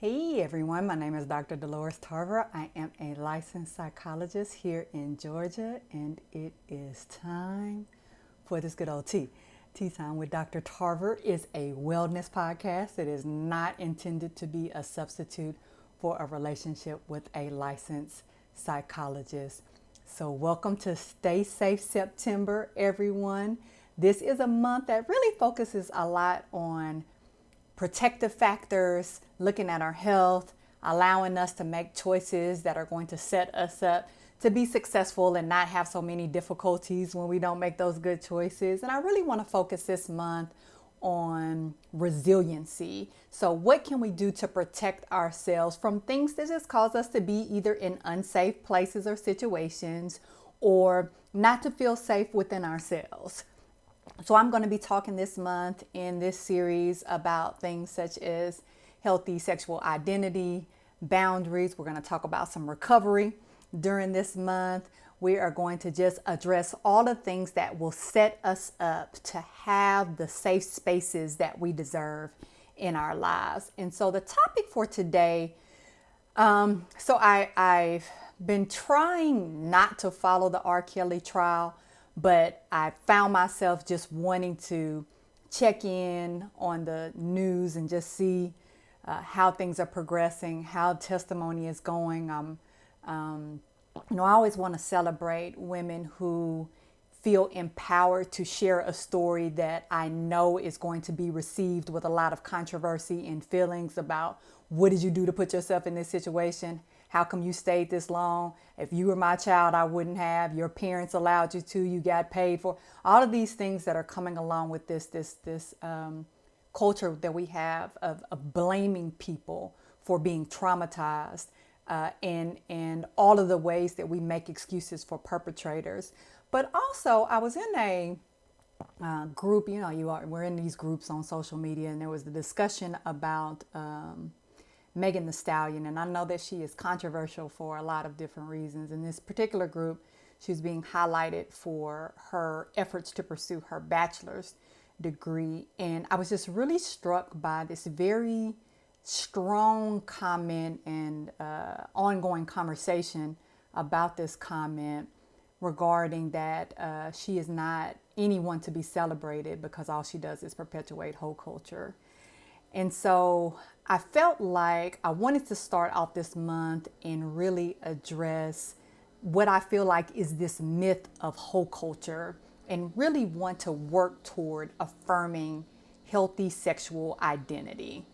Hey everyone, my name is Dr. Dolores Tarver. I am a licensed psychologist here in Georgia, and it is time for this good old tea. Tea Time with Dr. Tarver is a wellness podcast. It is not intended to be a substitute for a relationship with a licensed psychologist. So, welcome to Stay Safe September, everyone. This is a month that really focuses a lot on protective factors, looking at our health, allowing us to make choices that are going to set us up to be successful and not have so many difficulties when we don't make those good choices. And I really want to focus this month on resiliency. So, what can we do to protect ourselves from things that just cause us to be either in unsafe places or situations or not to feel safe within ourselves? So I'm going to be talking this month in this series about things such as healthy sexual identity, boundaries. We're going to talk about some recovery during this month. We are going to just address all the things that will set us up to have the safe spaces that we deserve in our lives. And so the topic for today, I've been trying not to follow the R. Kelly trial, but I found myself just wanting to check in on the news and just see how things are progressing, how testimony is going. I always want to celebrate women who feel empowered to share a story that I know is going to be received with a lot of controversy and feelings about what did you do to put yourself in this situation? How come you stayed this long? If you were my child, I wouldn't have. Your parents allowed you to. You got paid for. All of these things that are coming along with this culture that we have of blaming people for being traumatized, and all of the ways that we make excuses for perpetrators. But also, I was in a group. We're in these groups on social media, and there was the discussion about Megan Thee Stallion, and I know that she is controversial for a lot of different reasons. In this particular group, she was being highlighted for her efforts to pursue her bachelor's degree, and I was just really struck by this very strong comment and ongoing conversation about this comment regarding that she is not anyone to be celebrated because all she does is perpetuate whole culture. And so I felt like I wanted to start off this month and really address what I feel like is this myth of whole culture and really want to work toward affirming healthy sexual identity.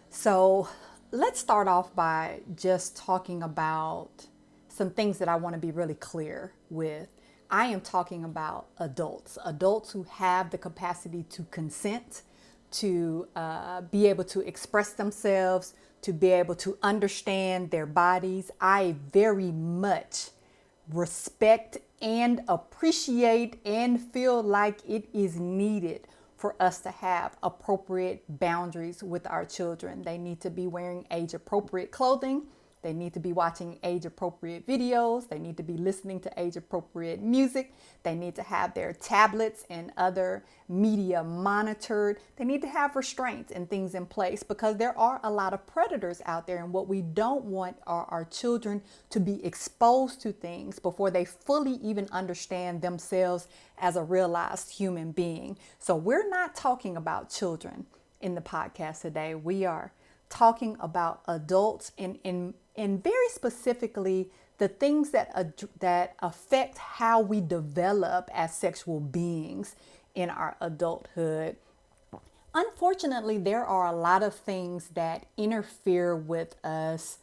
So let's start off by just talking about some things that I want to be really clear with. I am talking about adults who have the capacity to consent, to be able to express themselves, to be able to understand their bodies. I very much respect and appreciate and feel like it is needed for us to have appropriate boundaries with our children. They need to be wearing age appropriate clothing. They need to be watching age appropriate videos. They need to be listening to age appropriate music. They need to have their tablets and other media monitored. They need to have restraints and things in place because there are a lot of predators out there. And what we don't want are our children to be exposed to things before they fully even understand themselves as a realized human being. So we're not talking about children in the podcast today. We are talking about adults and very specifically the things that affect how we develop as sexual beings in our adulthood. Unfortunately, there are a lot of things that interfere with us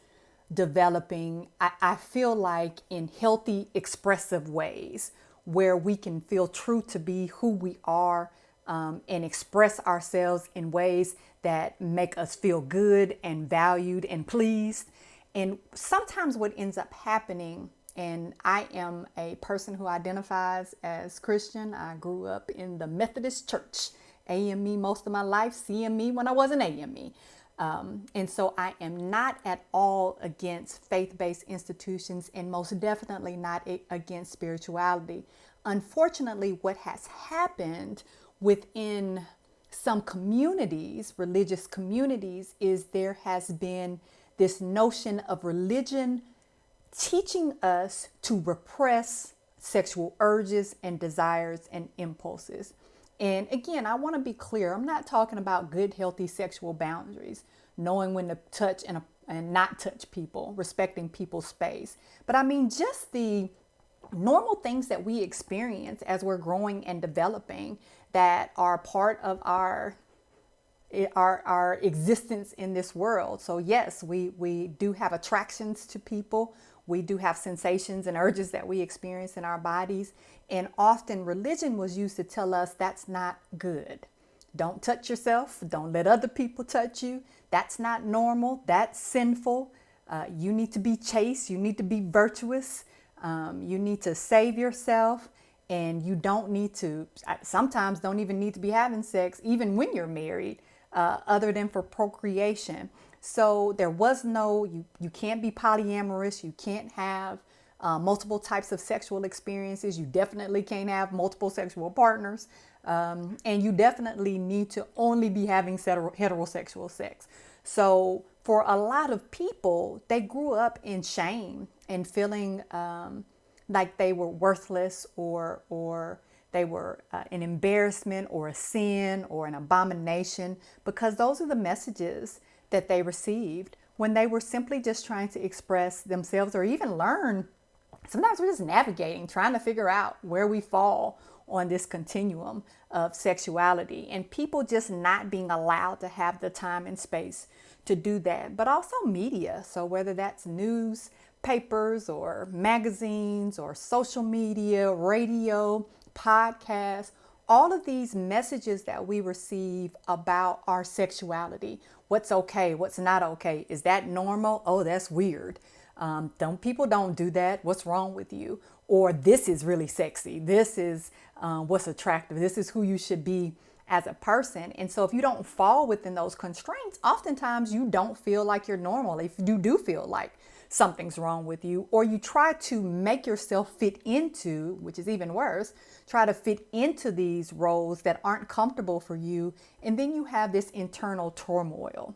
developing, I feel like, in healthy, expressive ways where we can feel true to be who we are, and express ourselves in ways that make us feel good and valued and pleased. And sometimes what ends up happening, and I am a person who identifies as Christian. I grew up in the Methodist Church, AME most of my life, CME when I wasn't AME. And so I am not at all against faith-based institutions and most definitely not against spirituality. Unfortunately, what has happened within some communities, religious communities, is there has been this notion of religion teaching us to repress sexual urges and desires and impulses. And again, I want to be clear. I'm not talking about good, healthy sexual boundaries, knowing when to touch and not touch people, respecting people's space. But I mean, just the normal things that we experience as we're growing and developing that are part of our existence in this world. So yes, we do have attractions to people. We do have sensations and urges that we experience in our bodies. And often religion was used to tell us that's not good. Don't touch yourself. Don't let other people touch you. That's not normal. That's sinful. You need to be chaste. You need to be virtuous. You need to save yourself. And you don't need to, sometimes don't even need to be having sex, even when you're married, other than for procreation. So there was no, you can't be polyamorous. You can't have multiple types of sexual experiences. You definitely can't have multiple sexual partners. And you definitely need to only be having heterosexual sex. So for a lot of people, they grew up in shame and feeling like they were worthless or they were an embarrassment or a sin or an abomination, because those are the messages that they received when they were simply just trying to express themselves or even learn. Sometimes we're just navigating, trying to figure out where we fall on this continuum of sexuality, and people just not being allowed to have the time and space to do that. But also media. So whether that's newspapers or magazines or social media, radio, podcasts, all of these messages that we receive about our sexuality. What's okay? What's not okay? Is that normal? Oh, that's weird. People don't do that. What's wrong with you? Or this is really sexy. This is what's attractive. This is who you should be as a person. And so if you don't fall within those constraints, oftentimes you don't feel like you're normal. If you do feel like something's wrong with you, or you try to make yourself fit into, which is even worse, try to fit into these roles that aren't comfortable for you. And then you have this internal turmoil.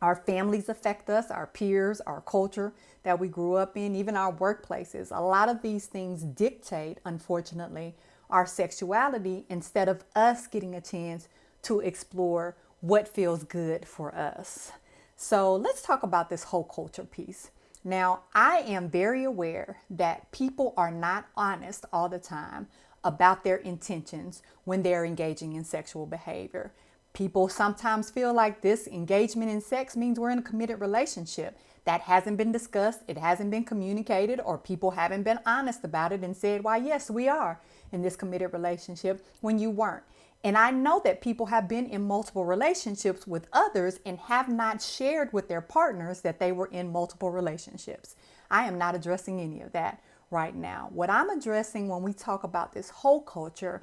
Our families affect us, our peers, our culture that we grew up in, even our workplaces. A lot of these things dictate, unfortunately, our sexuality instead of us getting a chance to explore what feels good for us. So let's talk about this whole culture piece. Now, I am very aware that people are not honest all the time about their intentions when they're engaging in sexual behavior. People sometimes feel like this engagement in sex means we're in a committed relationship. That hasn't been discussed, it hasn't been communicated, or people haven't been honest about it and said, why, yes, we are in this committed relationship when you weren't. And I know that people have been in multiple relationships with others and have not shared with their partners that they were in multiple relationships. I am not addressing any of that right now. What I'm addressing when we talk about this whole culture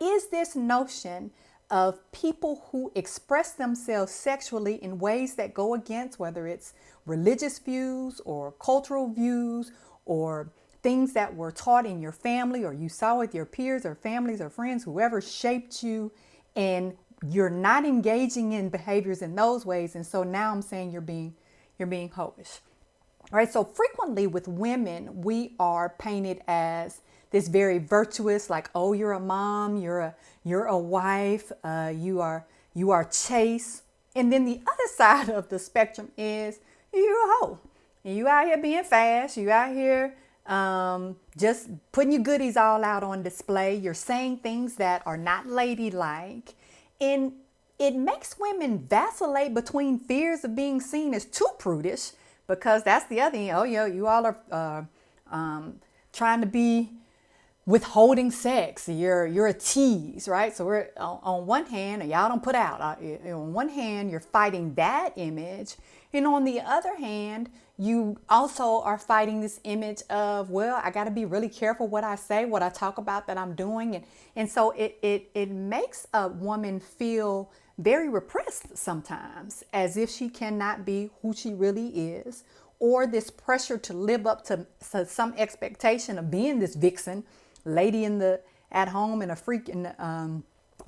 is this notion of people who express themselves sexually in ways that go against whether it's religious views or cultural views or things that were taught in your family or you saw with your peers or families or friends, whoever shaped you, and you're not engaging in behaviors in those ways. And so now I'm saying you're being hoish. All right. So frequently with women, we are painted as this very virtuous, like, oh, you're a mom, you're a wife, you are chaste. And then the other side of the spectrum is you're a hoe. And you out here being fast, you out here just putting your goodies all out on display. You're saying things that are not ladylike. And it makes women vacillate between fears of being seen as too prudish, because that's the other thing. Oh, yeah, you all are trying to be withholding sex. You're a tease, right? So we're on one hand, y'all don't put out. On one hand, you're fighting that image. And on the other hand, you also are fighting this image of, well, I got to be really careful what I say, what I talk about that I'm doing. And so it makes a woman feel very repressed sometimes, as if she cannot be who she really is, or this pressure to live up to some expectation of being this vixen, lady at home and a freak in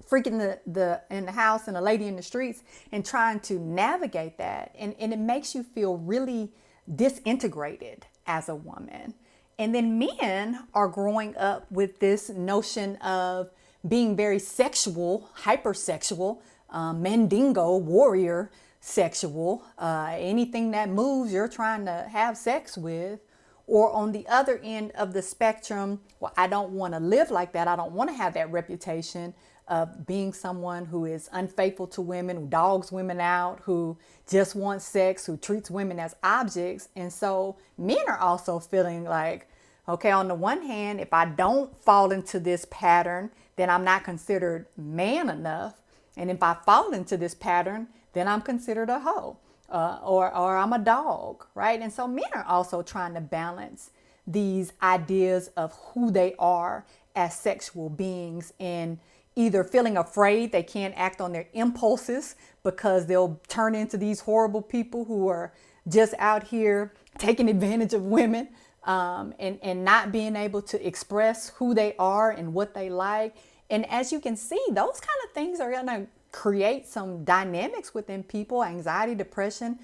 freaking the in the house and a lady in the streets and trying to navigate that. And it makes you feel really disintegrated as a woman. And then men are growing up with this notion of being very sexual, hypersexual, mandingo, warrior sexual. Anything that moves, you're trying to have sex with. Or on the other end of the spectrum, well, I don't want to live like that. I don't want to have that reputation of being someone who is unfaithful to women, who dogs women out, who just wants sex, who treats women as objects. And so men are also feeling like, okay, on the one hand, if I don't fall into this pattern, then I'm not considered man enough. And if I fall into this pattern, then I'm considered a hoe. Or I'm a dog, right? And so men are also trying to balance these ideas of who they are as sexual beings, and either feeling afraid they can't act on their impulses because they'll turn into these horrible people who are just out here taking advantage of women, and not being able to express who they are and what they like. And as you can see, those kind of things are going to create some dynamics within people: anxiety, depression,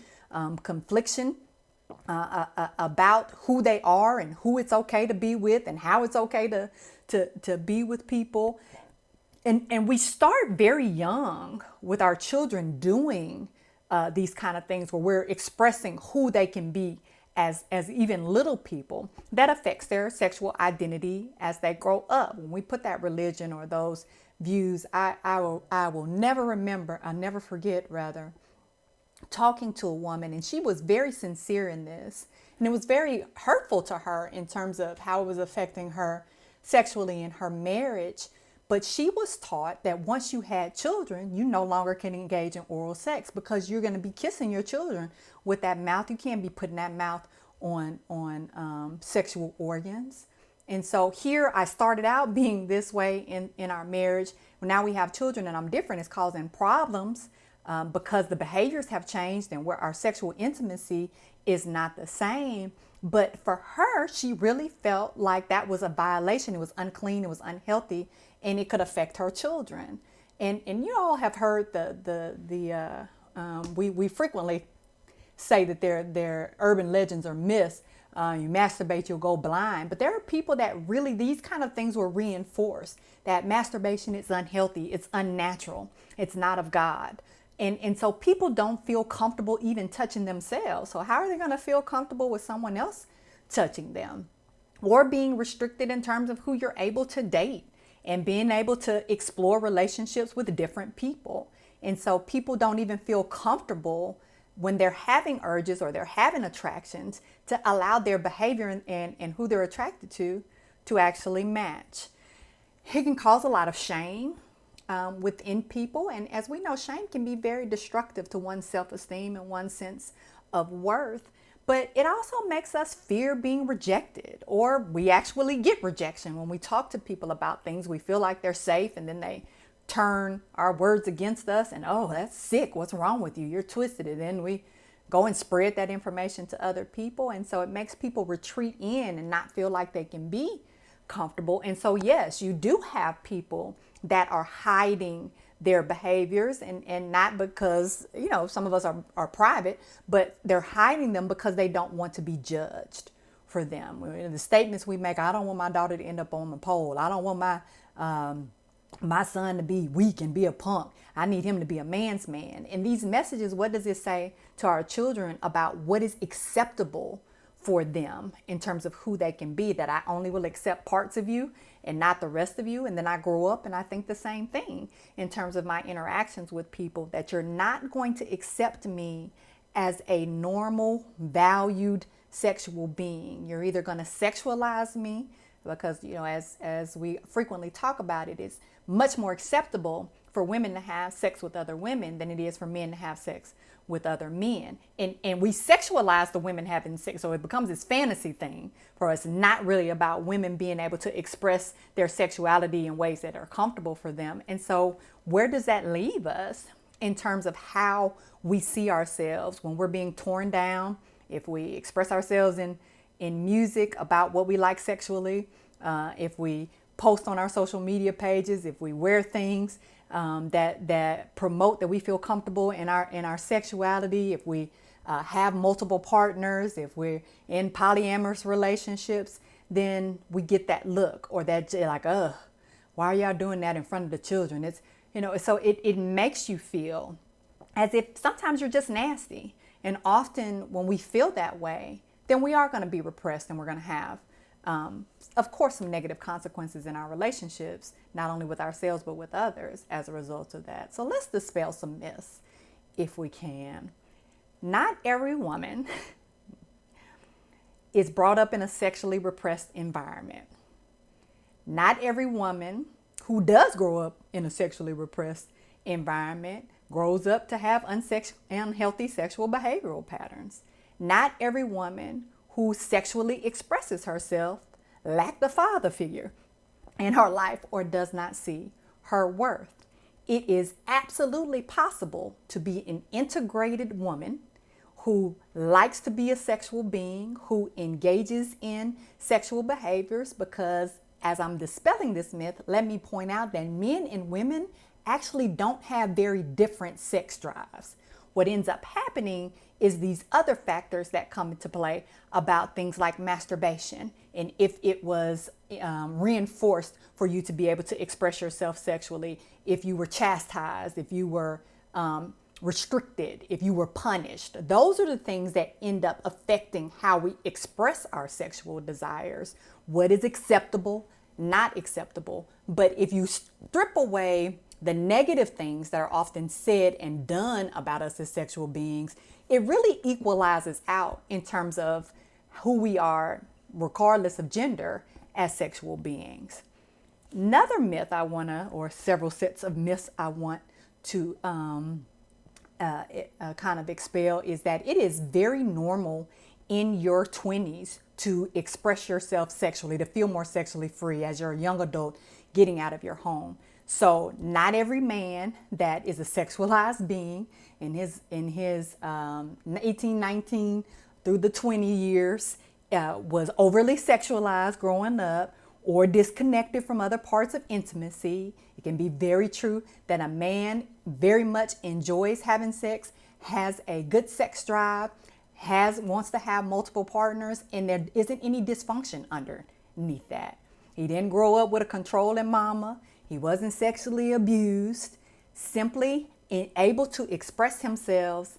confliction about who they are and who it's okay to be with and how it's okay to be with people. And we start very young with our children doing these kind of things where we're expressing who they can be as even little people. That affects their sexual identity as they grow up. When we put that religion or those views, I will never forget talking to a woman, and she was very sincere in this, and it was very hurtful to her in terms of how it was affecting her sexually in her marriage. But she was taught that once you had children, you no longer can engage in oral sex because you're going to be kissing your children with that mouth. You can't be putting that mouth on sexual organs. And so here I started out being this way in our marriage. Now we have children and I'm different. It's causing problems because the behaviors have changed and where our sexual intimacy is not the same. But for her, she really felt like that was a violation. It was unclean. It was unhealthy, and it could affect her children. And you all have heard we frequently say that they're urban legends or myths. You masturbate, you'll go blind. But there are people that really, these kind of things were reinforced, that masturbation is unhealthy, it's unnatural, it's not of God. And so people don't feel comfortable even touching themselves. So how are they going to feel comfortable with someone else touching them? Or being restricted in terms of who you're able to date and being able to explore relationships with different people. And so people don't even feel comfortable when they're having urges or they're having attractions to allow their behavior and who they're attracted to actually match. It can cause a lot of shame within people. And as we know, shame can be very destructive to one's self-esteem and one's sense of worth. But it also makes us fear being rejected, or we actually get rejection when we talk to people about things. We feel like they're safe, and then they turn our words against us and, oh, that's sick. What's wrong with you? You're twisted. And then we go and spread that information to other people. And so it makes people retreat in and not feel like they can be comfortable. And so, yes, you do have people that are hiding their behaviors, and not because, some of us are private, but they're hiding them because they don't want to be judged for them. The statements we make: I don't want my daughter to end up on the pole. I don't want my son to be weak and be a punk. I need him to be a man's man. And these messages, what does it say to our children about what is acceptable for them in terms of who they can be? That I only will accept parts of you and not the rest of you. And then I grow up and I think the same thing in terms of my interactions with people, that you're not going to accept me as a normal, valued sexual being. You're either going to sexualize me because, as we frequently talk about it, it's much more acceptable for women to have sex with other women than it is for men to have sex with other men. And we sexualize the women having sex. So it becomes this fantasy thing for us, not really about women being able to express their sexuality in ways that are comfortable for them. And so where does that leave us in terms of how we see ourselves when we're being torn down? If we express ourselves in music about what we like sexually, if we post on our social media pages, if we wear things that promote that we feel comfortable in our sexuality, if we have multiple partners, if we're in polyamorous relationships, then we get that look or that like, why are y'all doing that in front of the children? It's, so it makes you feel as if sometimes you're just nasty. And often when we feel that way, then we are going to be repressed and we're going to have, of course, some negative consequences in our relationships, not only with ourselves, but with others as a result of that. So let's dispel some myths if we can. Not every woman is brought up in a sexually repressed environment. Not every woman who does grow up in a sexually repressed environment grows up to have unhealthy sexual behavioral patterns. Not every woman who sexually expresses herself lacks a father figure in her life or does not see her worth. It is absolutely possible to be an integrated woman who likes to be a sexual being, who engages in sexual behaviors, because as I'm dispelling this myth, let me point out that men and women actually don't have very different sex drives. What ends up happening is these other factors that come into play about things like masturbation, and if it was reinforced for you to be able to express yourself sexually, if you were chastised, if you were restricted, if you were punished. Those are the things that end up affecting how we express our sexual desires. What is acceptable, not acceptable. But if you strip away the negative things that are often said and done about us as sexual beings, it really equalizes out in terms of who we are, regardless of gender, as sexual beings. Another myth or several sets of myths I want to kind of expel is that it is very normal in your 20s to express yourself sexually, to feel more sexually free as you're a young adult getting out of your home. So not every man that is a sexualized being in his 18, 19 through the 20 years was overly sexualized growing up or disconnected from other parts of intimacy. It can be very true that a man very much enjoys having sex, has a good sex drive, wants to have multiple partners, and there isn't any dysfunction underneath that. He didn't grow up with a controlling mama. He wasn't sexually abused, simply able to express himself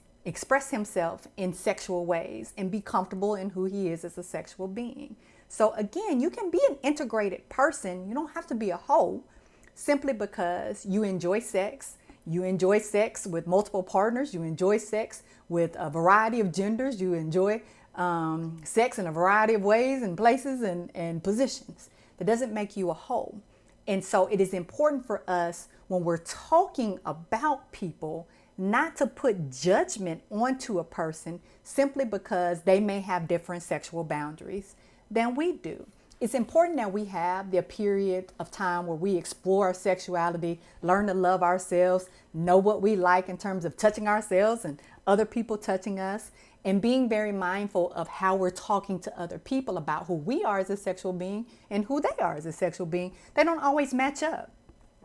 in sexual ways and be comfortable in who he is as a sexual being. So again, you can be an integrated person. You don't have to be a hoe simply because you enjoy sex. You enjoy sex with multiple partners. You enjoy sex with a variety of genders. You enjoy sex in a variety of ways and places and positions. That doesn't make you a hoe. And so it is important for us when we're talking about people not to put judgment onto a person simply because they may have different sexual boundaries than we do. It's important that we have the period of time where we explore our sexuality, learn to love ourselves, know what we like in terms of touching ourselves and other people touching us, and being very mindful of how we're talking to other people about who we are as a sexual being and who they are as a sexual being. They don't always match up.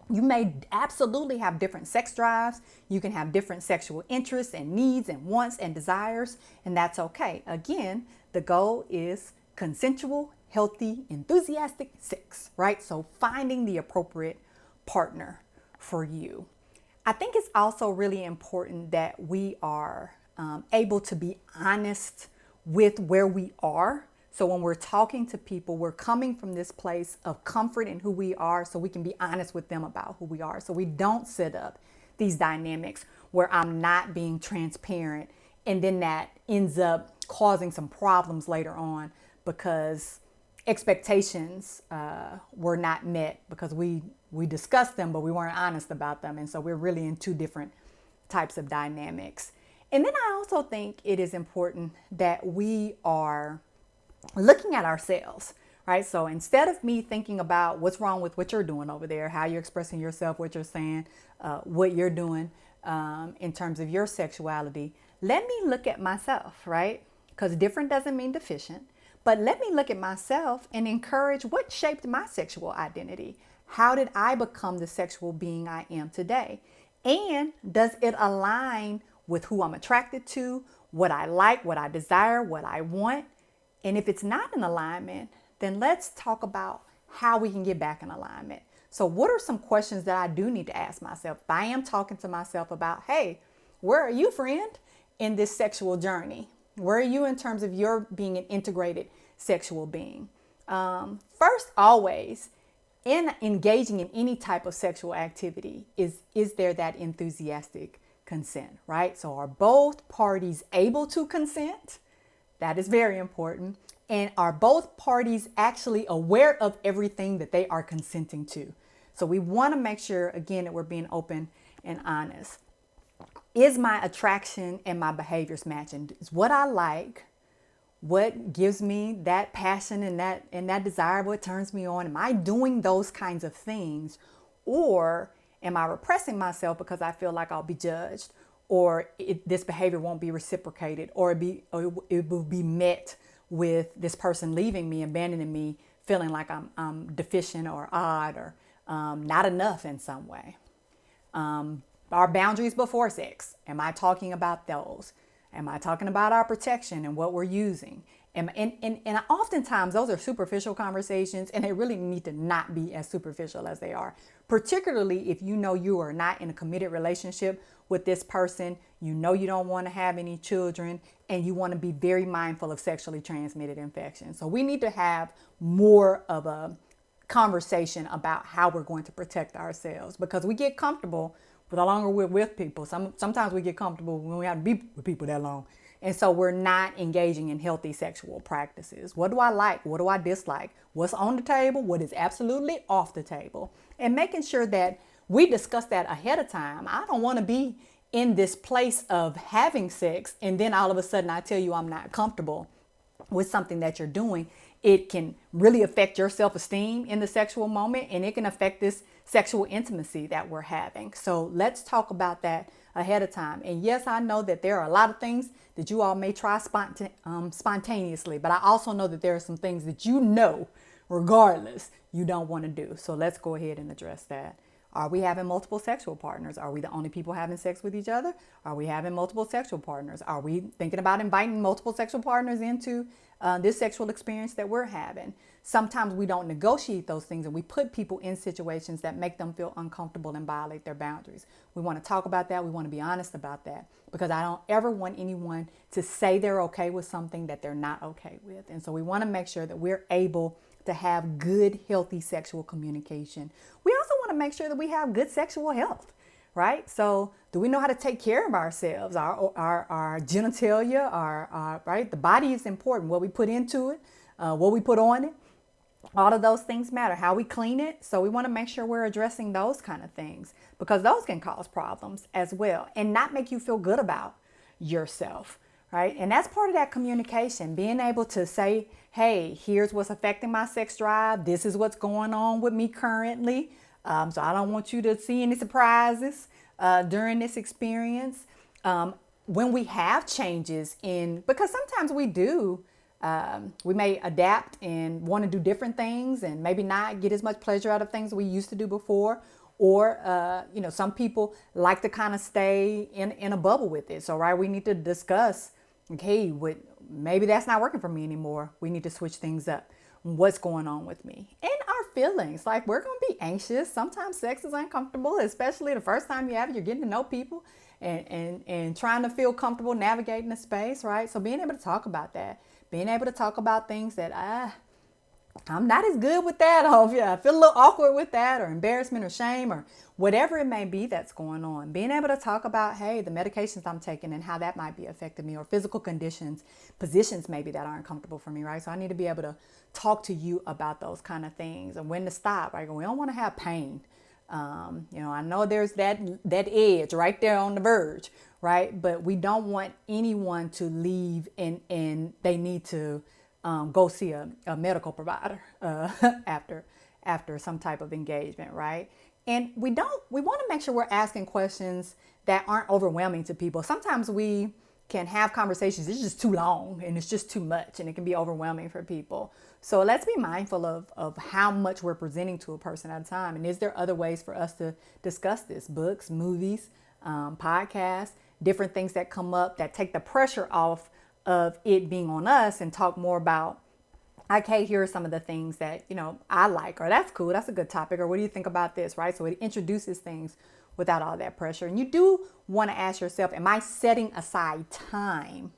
You may absolutely have different sex drives. You can have different sexual interests and needs and wants and desires, and that's okay. Again, the goal is consensual, healthy, enthusiastic sex, right? So finding the appropriate partner for you. I think it's also really important that we are able to be honest with where we are. So when we're talking to people, we're coming from this place of comfort in who we are, so we can be honest with them about who we are. So we don't set up these dynamics where I'm not being transparent, and then that ends up causing some problems later on because expectations were not met because we discussed them, but we weren't honest about them. And so we're really in two different types of dynamics. And then I also think it is important that we are looking at ourselves, right? So instead of me thinking about what's wrong with what you're doing over there, how you're expressing yourself, what you're saying, what you're doing in terms of your sexuality, let me look at myself, right? Because different doesn't mean deficient. But let me look at myself and encourage what shaped my sexual identity. how did I become the sexual being I am today? And does it align with who I'm attracted to, what I like, what I desire, what I want? And if it's not in alignment, then let's talk about how we can get back in alignment. So what are some questions that I do need to ask myself? If I am talking to myself about, hey, where are you, friend, in this sexual journey? Where are you in terms of your being an integrated sexual being? First, always, in engaging in any type of sexual activity, is there that enthusiastic consent, right? So are both parties able to consent? That is very important. And are both parties actually aware of everything that they are consenting to? So we want to make sure, again, that we're being open and honest. Is my attraction and my behaviors matching? Is what I like, what gives me that passion and that desire, what turns me on? Am I doing those kinds of things? Or am I repressing myself because I feel like I'll be judged, or this behavior won't be reciprocated, or it will be met with this person leaving me, abandoning me, feeling like I'm deficient or odd or not enough in some way? Our boundaries before sex. Am I talking about those? Am I talking about our protection and what we're using? And oftentimes those are superficial conversations, and they really need to not be as superficial as they are, particularly if you know you are not in a committed relationship with this person, you know you don't want to have any children, and you want to be very mindful of sexually transmitted infections. So we need to have more of a conversation about how we're going to protect ourselves, because we get comfortable the longer we're with people. Sometimes we get comfortable when we have to be with people that long. And so we're not engaging in healthy sexual practices. What do I like? What do I dislike? What's on the table? What is absolutely off the table? And making sure that we discuss that ahead of time. I don't want to be in this place of having sex and then all of a sudden I tell you I'm not comfortable with something that you're doing. It can really affect your self-esteem in the sexual moment, and it can affect this sexual intimacy that we're having. So let's talk about that ahead of time. And yes, I know that there are a lot of things that you all may try spontaneously, but I also know that there are some things that you know, regardless, you don't want to do. So let's go ahead and address that. Are we having multiple sexual partners? Are we the only people having sex with each other? Are we having multiple sexual partners? Are we thinking about inviting multiple sexual partners into this sexual experience that we're having? Sometimes we don't negotiate those things, and we put people in situations that make them feel uncomfortable and violate their boundaries. We want to talk about that. We want to be honest about that, because I don't ever want anyone to say they're okay with something that they're not okay with. And so we want to make sure that we're able to have good, healthy sexual communication. We also want to make sure that we have good sexual health, right? So do we know how to take care of ourselves, our genitalia, right? The body is important. What we put into it, what we put on it, all of those things matter. How we clean it. So we want to make sure we're addressing those kind of things, because those can cause problems as well and not make you feel good about yourself, right? And that's part of that communication, being able to say, hey, here's what's affecting my sex drive. This is what's going on with me currently. So I don't want you to see any surprises during this experience. When we have changes because sometimes we do, we may adapt and want to do different things and maybe not get as much pleasure out of things we used to do before. Or, some people like to kind of stay in a bubble with it. So, right, we need to discuss, okay, maybe that's not working for me anymore. We need to switch things up. What's going on with me? And our feelings, like we're going to be anxious. Sometimes sex is uncomfortable, especially the first time you're getting to know people and trying to feel comfortable navigating the space, right? So being able to talk about that, being able to talk about things that I'm not as good with that. I feel a little awkward with that, or embarrassment or shame or whatever it may be that's going on. Being able to talk about, hey, the medications I'm taking and how that might be affecting me, or physical conditions, positions maybe that aren't comfortable for me, right? So I need to be able to talk to you about those kind of things and when to stop, right? We don't want to have pain. I know there's that edge right there on the verge, right? But we don't want anyone to leave and they need to go see a medical provider after some type of engagement, right? And we want to make sure we're asking questions that aren't overwhelming to people. Sometimes we can have conversations. It's just too long and it's just too much and it can be overwhelming for people. So let's be mindful of how much we're presenting to a person at a time. And is there other ways for us to discuss this? Books, movies, podcasts, different things that come up that take the pressure off of it being on us and talk more about, okay, here are some of the things that, I like, or that's cool. That's a good topic. Or what do you think about this? Right. So it introduces things without all that pressure. And you do want to ask yourself, am I setting aside time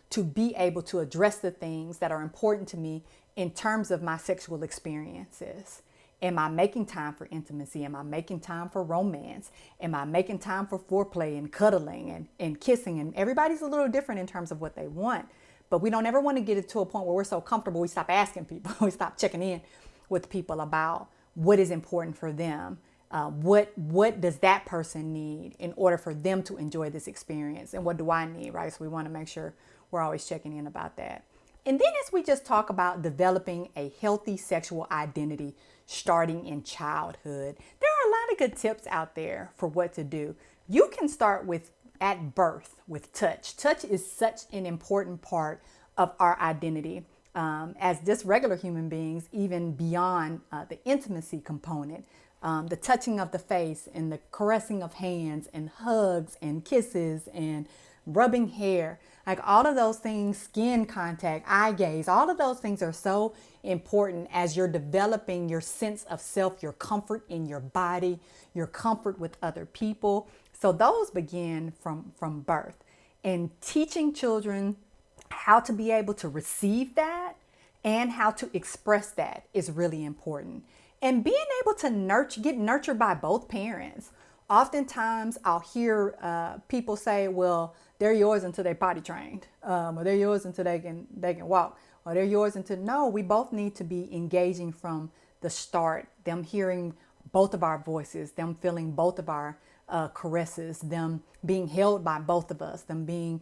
to be able to address the things that are important to me in terms of my sexual experiences? Am I making time for intimacy? Am I making time for romance? Am I making time for foreplay and cuddling and kissing? And everybody's a little different in terms of what they want. But we don't ever want to get it to a point where we're so comfortable we stop asking people. We stop checking in with people about what is important for them. What does that person need in order for them to enjoy this experience? And what do I need, right? So we want to make sure we're always checking in about that. And then as we just talk about developing a healthy sexual identity starting in childhood, there are a lot of good tips out there for what to do. You can start with at birth with touch. Touch is such an important part of our identity as just regular human beings, even beyond the intimacy component. The touching of the face and the caressing of hands and hugs and kisses and rubbing hair, like all of those things, skin contact, eye gaze, all of those things are so important as you're developing your sense of self, your comfort in your body, your comfort with other people. So those begin from birth, and teaching children how to be able to receive that and how to express that is really important. And being able to get nurtured by both parents. Oftentimes I'll hear people say, well, they're yours until they're potty trained, or they're yours until they can walk, or they're yours until, no, we both need to be engaging from the start, them hearing both of our voices, them feeling both of our caresses, them being held by both of us, them being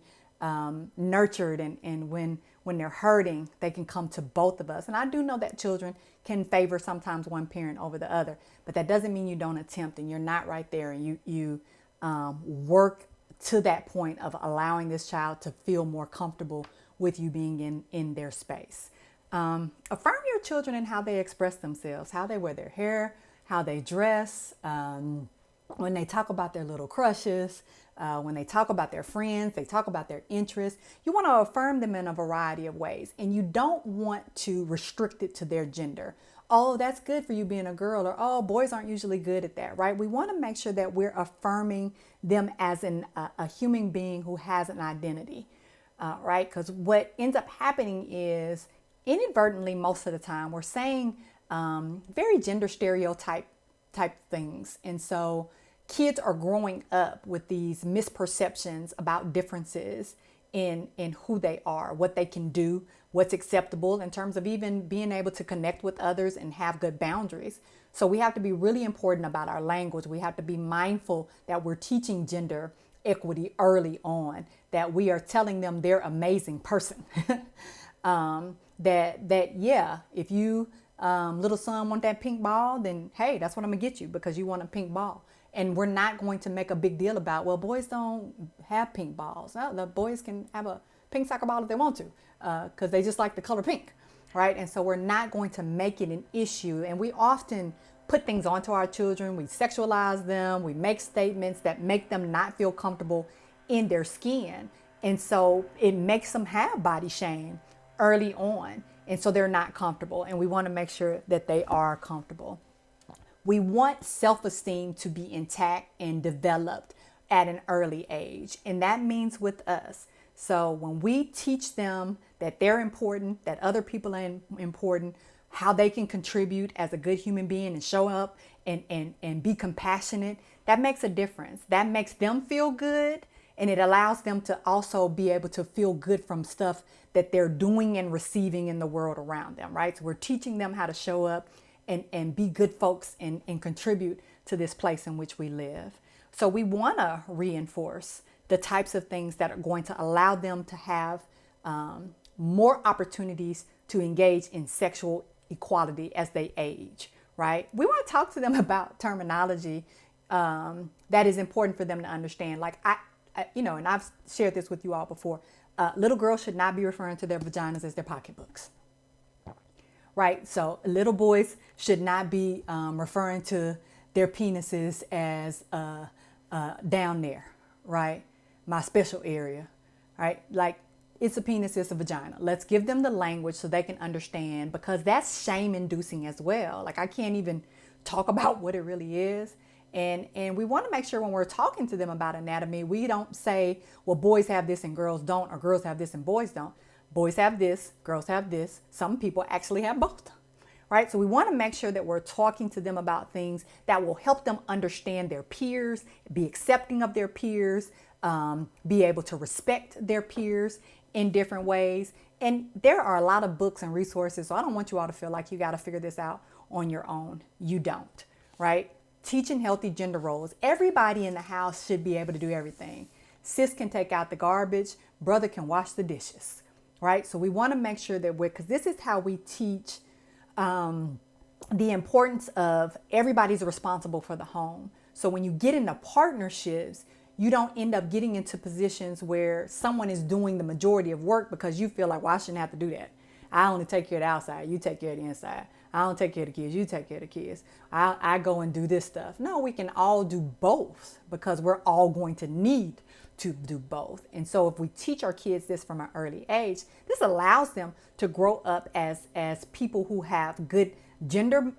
nurtured, and when they're hurting, they can come to both of us. And I do know that children can favor sometimes one parent over the other, but that doesn't mean you don't attempt and you're not right there, and you work to that point of allowing this child to feel more comfortable with you being in their space. Affirm your children in how they express themselves, how they wear their hair, how they dress, when they talk about their little crushes, when they talk about their friends, they talk about their interests. You want to affirm them in a variety of ways, and you don't want to restrict it to their gender. Oh, that's good for you being a girl, or oh, boys aren't usually good at that, right? We want to make sure that we're affirming them as a human being who has an identity, right? Because what ends up happening is inadvertently, most of the time, we're saying very gender stereotype type things. And so kids are growing up with these misperceptions about differences in who they are, what they can do, what's acceptable in terms of even being able to connect with others and have good boundaries. So we have to be really important about our language. We have to be mindful that we're teaching gender equity early on, that we are telling them they're amazing person. that yeah, if you little son want that pink ball, then hey, that's what I'm gonna get you because you want a pink ball. And we're not going to make a big deal about, well, boys don't have pink balls. No, the boys can have a pink soccer ball if they want to, because they just like the color pink, right? And so we're not going to make it an issue. And we often put things onto our children. We sexualize them. We make statements that make them not feel comfortable in their skin. And so it makes them have body shame early on. And so they're not comfortable. And we want to make sure that they are comfortable. We want self-esteem to be intact and developed at an early age. And that means with us. So when we teach them that they're important, that other people are important, how they can contribute as a good human being and show up and be compassionate, that makes a difference. That makes them feel good. And it allows them to also be able to feel good from stuff that they're doing and receiving in the world around them, right? So we're teaching them how to show up and be good folks and contribute to this place in which we live. So we want to reinforce the types of things that are going to allow them to have more opportunities to engage in sexual equality as they age, right? We want to talk to them about terminology that is important for them to understand. Like and I've shared this with you all before, little girls should not be referring to their vaginas as their pocketbooks. Right? So little boys should not be referring to their penises as down there, right? My special area, right? Like, it's a penis, it's a vagina. Let's give them the language so they can understand, because that's shame inducing as well. Like, I can't even talk about what it really is. And we want to make sure when we're talking to them about anatomy, we don't say, well, boys have this and girls don't, or girls have this and boys don't. Boys have this, girls have this. Some people actually have both, right? So we want to make sure that we're talking to them about things that will help them understand their peers, be accepting of their peers, be able to respect their peers in different ways. And there are a lot of books and resources, so I don't want you all to feel like you got to figure this out on your own. You don't, right? Teaching healthy gender roles. Everybody in the house should be able to do everything. Sis can take out the garbage, brother can wash the dishes. Right? So we want to make sure that because this is how we teach the importance of everybody's responsible for the home. So when you get into partnerships, you don't end up getting into positions where someone is doing the majority of work because you feel like, well, I shouldn't have to do that. I only take care of the outside. You take care of the inside. I don't take care of the kids. You take care of the kids. I go and do this stuff. No, we can all do both because we're all going to need to do both. And so if we teach our kids this from an early age, this allows them to grow up as people who have good gender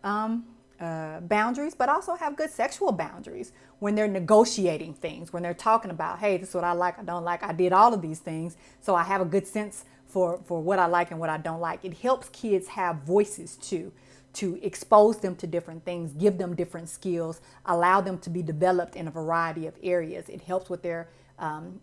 boundaries, but also have good sexual boundaries when they're negotiating things, when they're talking about, hey, this is what I like, I don't like, I did all of these things, so I have a good sense for what I like and what I don't like. It helps kids have voices too, to expose them to different things, give them different skills, allow them to be developed in a variety of areas. It helps with their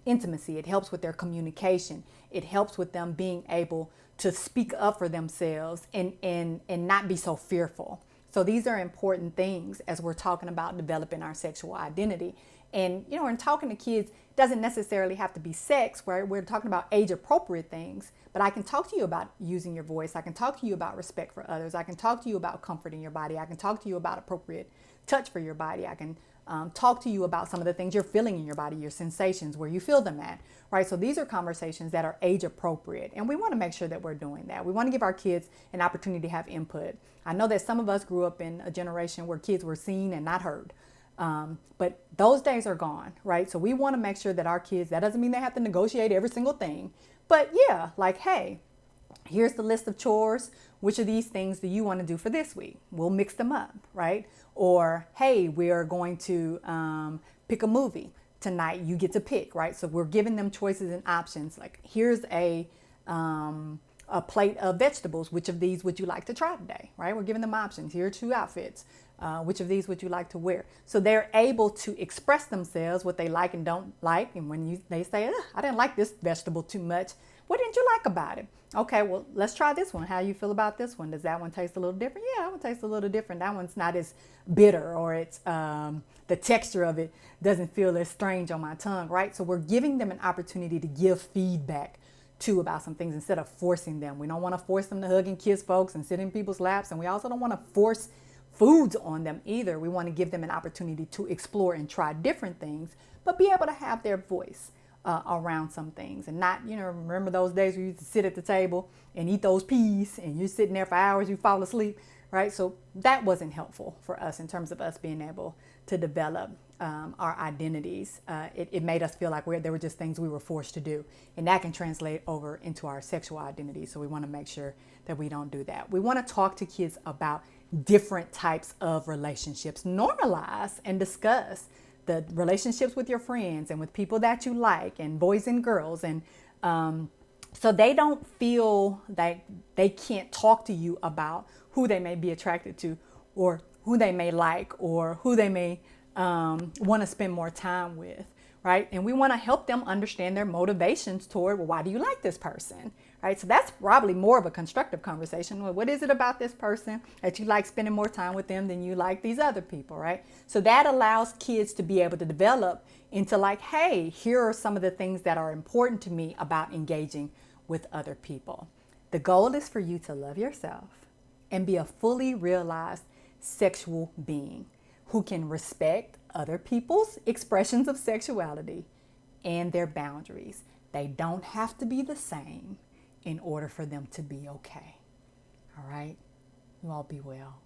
intimacy. It helps with their communication. It helps with them being able to speak up for themselves and not be so fearful. So these are important things as we're talking about developing our sexual identity. And, in talking to kids, it doesn't necessarily have to be sex, right? We're talking about age appropriate things, but I can talk to you about using your voice. I can talk to you about respect for others. I can talk to you about comforting your body. I can talk to you about appropriate touch for your body. I can talk to you about some of the things you're feeling in your body, your sensations, where you feel them at, right? So these are conversations that are age appropriate, and we want to make sure that we're doing that. We want to give our kids an opportunity to have input. I know that some of us grew up in a generation where kids were seen and not heard, but those days are gone, right? So we want to make sure that our kids, that doesn't mean they have to negotiate every single thing, but yeah, like, hey, here's the list of chores. Which of these things do you want to do for this week? We'll mix them up, right? Or, hey, we are going to pick a movie tonight. You get to pick, right? So we're giving them choices and options. Like, here's a plate of vegetables. Which of these would you like to try today, right? We're giving them options. Here are 2 outfits. Which of these would you like to wear? So they're able to express themselves, what they like and don't like. And when they say, I didn't like this vegetable too much. What didn't you like about it? Okay, well, let's try this one. How you feel about this one? Does that one taste a little different? Yeah, that one tastes a little different. That one's not as bitter, or it's the texture of it doesn't feel as strange on my tongue, right? So we're giving them an opportunity to give feedback too about some things instead of forcing them. We don't want to force them to hug and kiss folks and sit in people's laps, and we also don't want to force foods on them either. We want to give them an opportunity to explore and try different things, but be able to have their voice around some things, and not, remember those days where you used to sit at the table and eat those peas and you're sitting there for hours, you fall asleep, right? So that wasn't helpful for us in terms of us being able to develop our identities. It made us feel like there were just things we were forced to do, and that can translate over into our sexual identity. So we want to make sure that we don't do that. We want to talk to kids about different types of relationships, normalize and discuss the relationships with your friends and with people that you like, and boys and girls, and so they don't feel like they can't talk to you about who they may be attracted to, or who they may like, or who they may want to spend more time with, right? And we want to help them understand their motivations toward, well, why do you like this person, right? So that's probably more of a constructive conversation. Well, what is it about this person that you like spending more time with them than you like these other people, right? So that allows kids to be able to develop into like, hey, here are some of the things that are important to me about engaging with other people. The goal is for you to love yourself and be a fully realized sexual being who can respect other people's expressions of sexuality and their boundaries. They don't have to be the same in order for them to be okay. All right? You all be well.